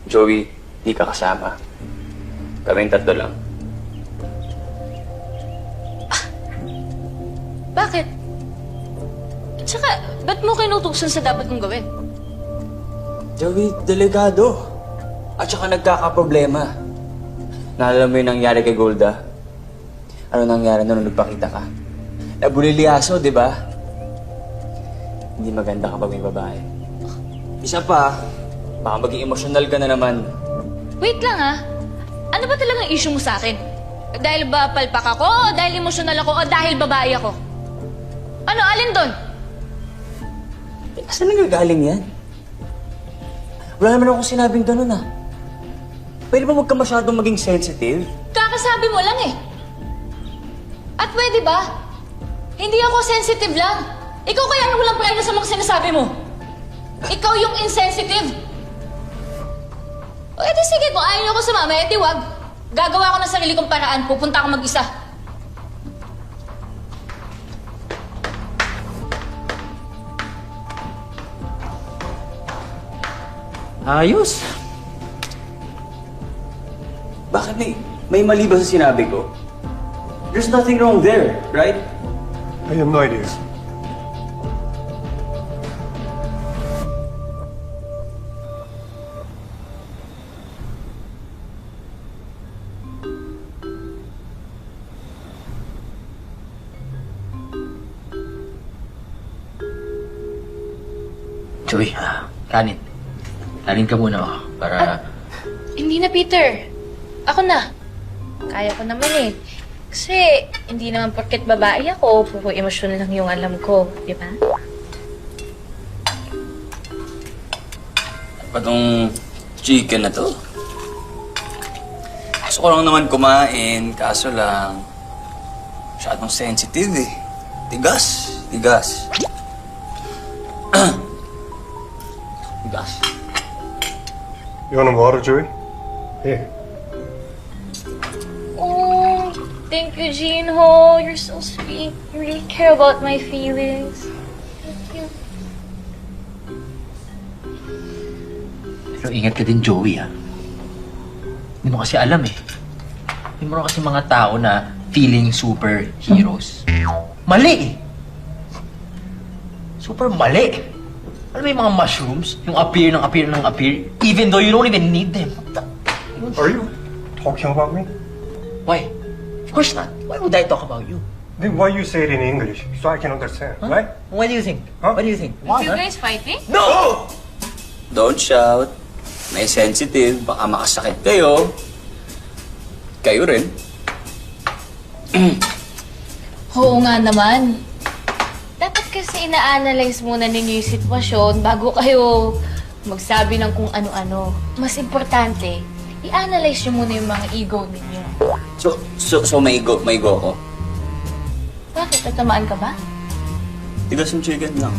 Joey, di ka kasama. Kaming tatlo lang. Bakit? Tsaka, ba't mo kinutuksan sa dapat kong gawin? Joey, delikado. At saka nagkakaproblema. Naalala mo yung nangyari kay Golda? Ano nangyari nung nagpakita ka? Nabuliliaso, di ba? Hindi maganda kapag may babae. Isa pa, baka maging emosyonal ka na naman. Wait lang ha. Ano ba talagang issue mo sa akin? Dahil ba palpak ako, o dahil emosyonal ako, o dahil babae ako? Ano, alin doon? Eh, saan nagagaling yan? Wala naman akong sinabing ganun ah. Pwede ba huwag ka masyadong maging sensitive? Kakasabi mo lang eh. At pwede ba? Hindi ako sensitive lang. Ikaw kaya ang walang preno sa mga sinasabi mo. Ikaw yung insensitive. O edi sige, kung ayaw niyo ako sumama, edi wag. Gagawa ko ng sarili kong paraan, pupunta ako mag-isa. Ayos. Bakit may mali ba sa sinabi ko? There's nothing wrong there, right? I have no idea. Joey, kanin. Kanin ka muna para... Hindi na, Peter. Ako na. Kaya ko naman eh. Kasi hindi naman porket babae ako, puro emosyon lang yung alam ko. Di ba? Patong chicken na to. Gusto ko lang naman kumain, kaso lang... Masyadong sensitive eh. Tigas. Tigas. Tigas. You want some water, Joey? Here. Oh, thank you, Jinho. You're so sweet. You really care about my feelings. Thank you. Pero ingat ka din, Joey, ha? Hindi mo kasi alam, eh. Hindi mo kasi mga tao na feeling superheroes. Mali, eh. Super mali. Alam mo yung mga mushrooms? Yung appear ng appear ng appear, even though you don't even need them. Are you talking about me? Why? Of course not. Why would I talk about you? Then why you say it in English so I can understand, Huh? right? What do you think? Huh? What do you think? You guys fighting? No! Don't shout. May sensitive. Baka makasakit kayo. Kayo rin. Oo nga naman. Dapat kasi ina-analyze muna ninyo yung sitwasyon bago kayo magsabi ng kung ano-ano. Mas importante, i-analyze nyo muna yung mga ego ninyo. So may go ko. Bakit? Tatamaan ka ba? Tigas yung chicken lang.